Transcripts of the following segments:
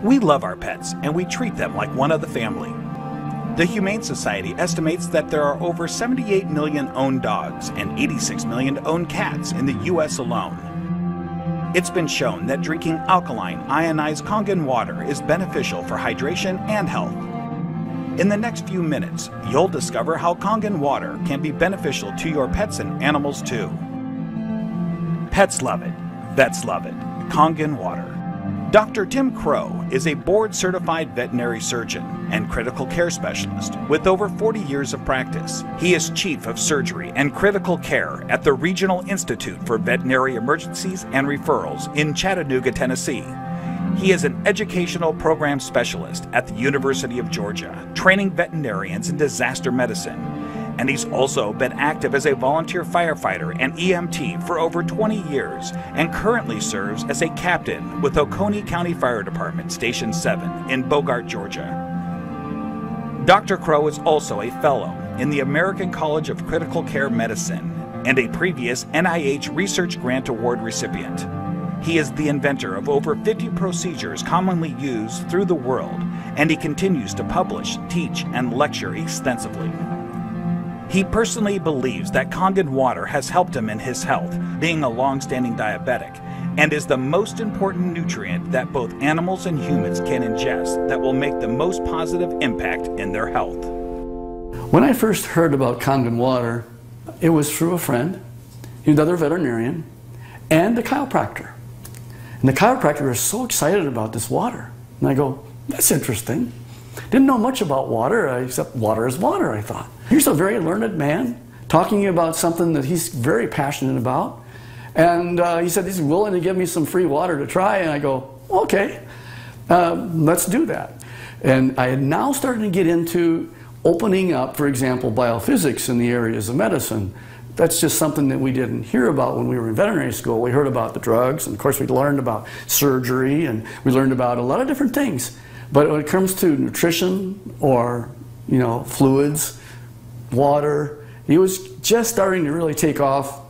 We love our pets, and we treat them like one of the family. The Humane Society estimates that there are over 78 million owned dogs and 86 million owned cats in the U.S. alone. It's been shown that drinking alkaline, ionized Kangen water is beneficial for hydration and health. In the next few minutes, you'll discover how Kangen water can be beneficial to your pets and animals too. Pets love it. Vets love it. Kangen water. Dr. Tim Crowe is a board-certified veterinary surgeon and critical care specialist with over 40 years of practice. He is Chief of Surgery and Critical Care at the Regional Institute for Veterinary Emergencies and Referrals in Chattanooga, Tennessee. He is an educational program specialist at the University of Georgia, training veterinarians in disaster medicine. And he's also been active as a volunteer firefighter and EMT for over 20 years and currently serves as a captain with Oconee County Fire Department Station 7 in Bogart, Georgia. Dr. Crowe is also a fellow in the American College of Critical Care Medicine and a previous NIH Research Grant Award recipient. He is the inventor of over 50 procedures commonly used through the world, and he continues to publish, teach, and lecture extensively. He personally believes that Kangen water has helped him in his health, being a long-standing diabetic, and is the most important nutrient that both animals and humans can ingest that will make the most positive impact in their health. When I first heard about Kangen water, it was through a friend, another veterinarian, and a chiropractor. And the chiropractor was so excited about this water. And I go, that's interesting. Didn't know much about water, except water is water, I thought. Here's a very learned man talking about something that he's very passionate about. And he said he's willing to give me some free water to try. And I go, okay, let's do that. And I had now started to get into opening up, for example, biophysics in the areas of medicine. That's just something that we didn't hear about when we were in veterinary school. We heard about the drugs, and of course we learned about surgery, and we learned about a lot of different things. But when it comes to nutrition or, fluids, water, it was just starting to really take off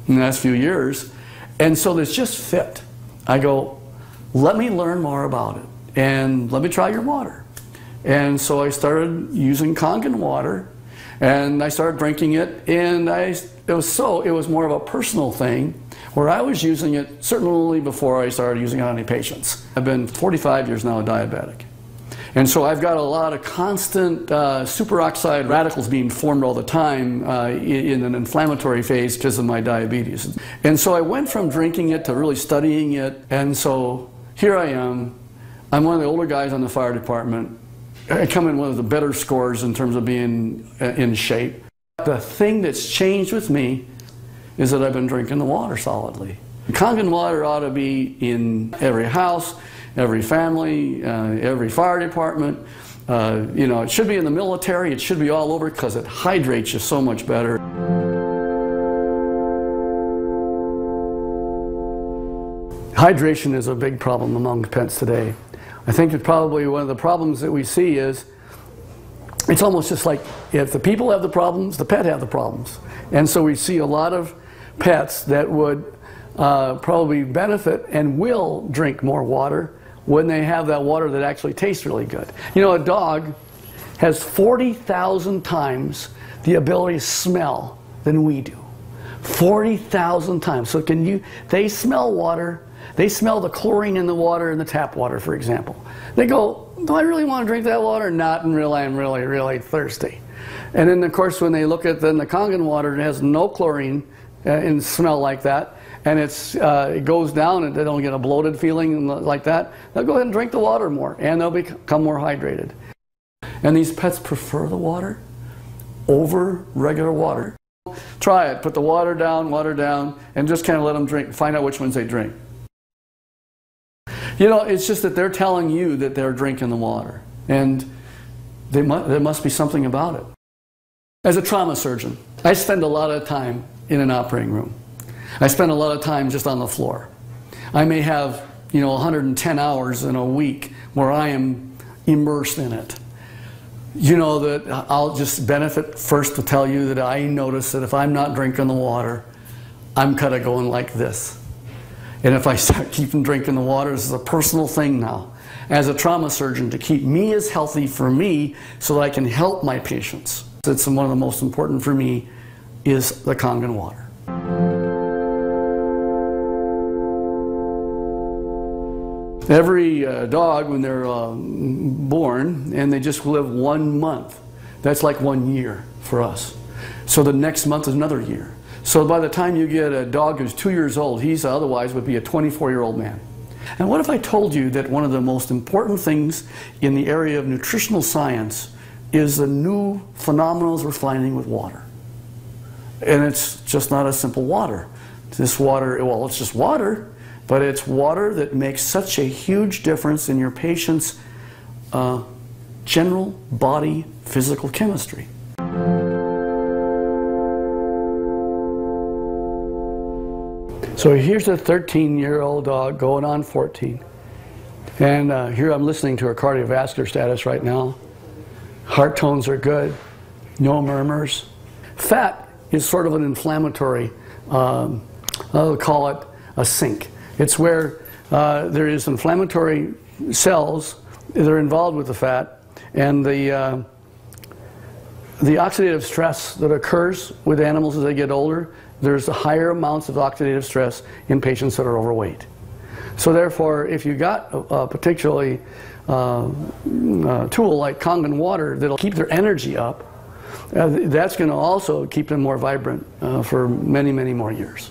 in the last few years. And so this just fit. I go, let me learn more about it and let me try your water. And so I started using Kangen water and I started drinking it, and it was more of a personal thing where I was using it certainly before I started using it on any patients. I've been 45 years now a diabetic. And so I've got a lot of constant superoxide radicals being formed all the time in an inflammatory phase because of my diabetes. And so I went from drinking it to really studying it, and so here I am. I'm one of the older guys on the fire department. I come in one of the better scores in terms of being in shape. The thing that's changed with me is that I've been drinking the water solidly. Kangen water ought to be in every house, every family, every fire department. It should be in the military. It should be all over because it hydrates you so much better. Hydration is a big problem among pets today. I think that probably one of the problems that we see is it's almost just like if the people have the problems, the pet have the problems. And so we see a lot of pets that would probably benefit and will drink more water when they have that water that actually tastes really good. A dog has 40,000 times the ability to smell than we do. 40,000 times. So they smell water. They smell the chlorine in the water in the tap water, for example. They go, do I really want to drink that water? Not until I'm really, really thirsty. And then, of course, when they look at the Kangen water, it has no chlorine and smell like that, and it goes down and they don't get a bloated feeling like that, they'll go ahead and drink the water more, and they'll become more hydrated. And these pets prefer the water over regular water. Try it. Put the water down, and just kind of let them drink. Find out which ones they drink. It's just that they're telling you that they're drinking the water, and there must be something about it. As a trauma surgeon, I spend a lot of time in an operating room. I spend a lot of time just on the floor. I may have, 110 hours in a week where I am immersed in it. That I'll just benefit first to tell you that I notice that if I'm not drinking the water, I'm kind of going like this. And if I start keeping drinking the water, this is a personal thing now, as a trauma surgeon, to keep me as healthy for me so that I can help my patients. It's one of the most important for me is the Kangen water. Every dog, when they're born, and they just live 1 month, that's like 1 year for us. So the next month is another year. So by the time you get a dog who's 2 years old, he's otherwise would be a 24-year-old man. And what if I told you that one of the most important things in the area of nutritional science is the new phenomenons we're finding with water? And it's just not a simple water. This water, well, it's just water, but it's water that makes such a huge difference in your patient's general body physical chemistry. So here's a 13-year-old dog going on 14. And here I'm listening to her cardiovascular status right now. Heart tones are good, no murmurs. Fat is sort of an inflammatory, I'll call it a sink. It's where there is inflammatory cells that are involved with the fat, and the oxidative stress that occurs with animals as they get older, there's higher amounts of oxidative stress in patients that are overweight. So therefore, if you got a particularly tool like Kangen water that'll keep their energy up, that's going to also keep them more vibrant for many, many more years.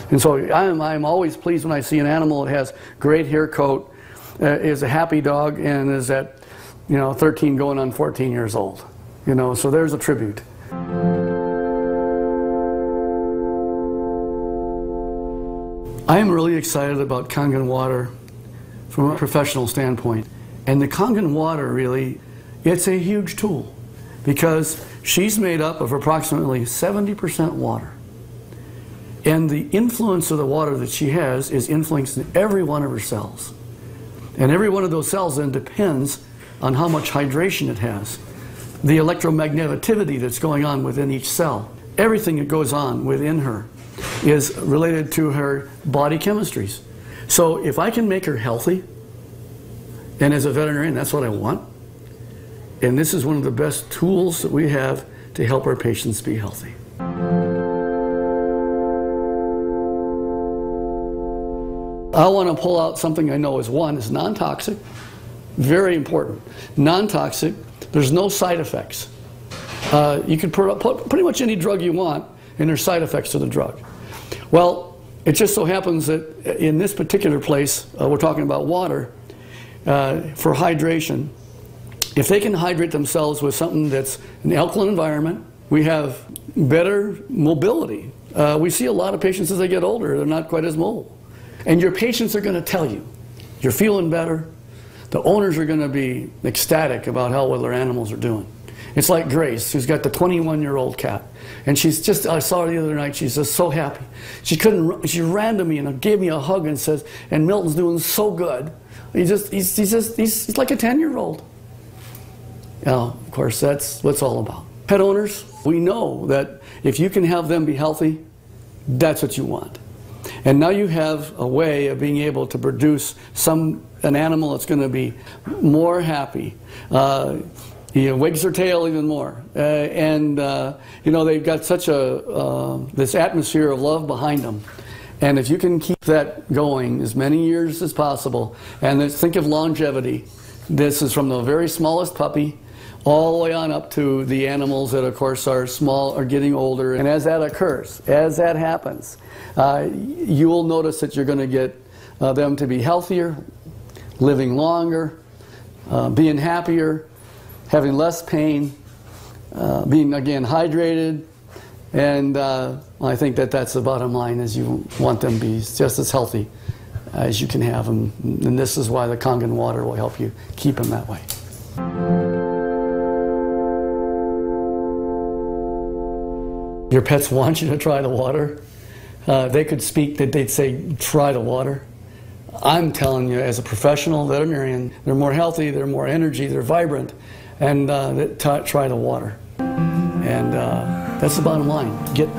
And so I'm always pleased when I see an animal that has great hair coat, is a happy dog, and is at 13 going on 14 years old. So there's a tribute. I am really excited about Kangen water from a professional standpoint. And the Kangen water really, it's a huge tool because she's made up of approximately 70% water. And the influence of the water that she has is influencing every one of her cells. And every one of those cells then depends on how much hydration it has. The electromagneticity that's going on within each cell. Everything that goes on within her is related to her body chemistries. So if I can make her healthy, and as a veterinarian, that's what I want. And this is one of the best tools that we have to help our patients be healthy. I want to pull out something I know is non-toxic, very important. Non-toxic, there's no side effects. You can put pretty much any drug you want, and there's side effects to the drug. Well, it just so happens that in this particular place, we're talking about water, for hydration. If they can hydrate themselves with something that's an alkaline environment, we have better mobility. We see a lot of patients as they get older, they're not quite as mobile. And your patients are going to tell you, you're feeling better. The owners are going to be ecstatic about how well their animals are doing. It's like Grace, who's got the 21-year-old cat. And she's just, I saw her the other night, she's just so happy. She ran to me and gave me a hug and says, and Milton's doing so good. He's like a 10-year-old. Of course, that's what it's all about. Pet owners, we know that if you can have them be healthy, that's what you want. And now you have a way of being able to produce an animal that's going to be more happy. Wags their tail even more. They've got such this atmosphere of love behind them. And if you can keep that going as many years as possible, and think of longevity. This is from the very smallest puppy all the way on up to the animals that, of course, are small, are getting older. And as that occurs, as that happens, you will notice that you're going to get them to be healthier, living longer, being happier, having less pain, being, again, hydrated. And I think that that's the bottom line, is you want them to be just as healthy as you can have them. And this is why the Kangen water will help you keep them that way. Your pets want you to try the water. They could speak, they'd say, try the water. I'm telling you, as a professional veterinarian, they're more healthy, they're more energy, they're vibrant, and try the water. And that's the bottom line. Get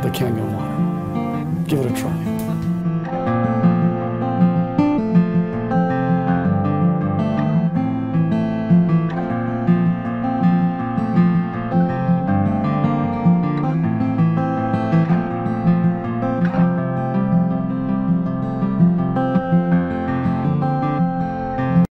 the Kangen water. Give it a try.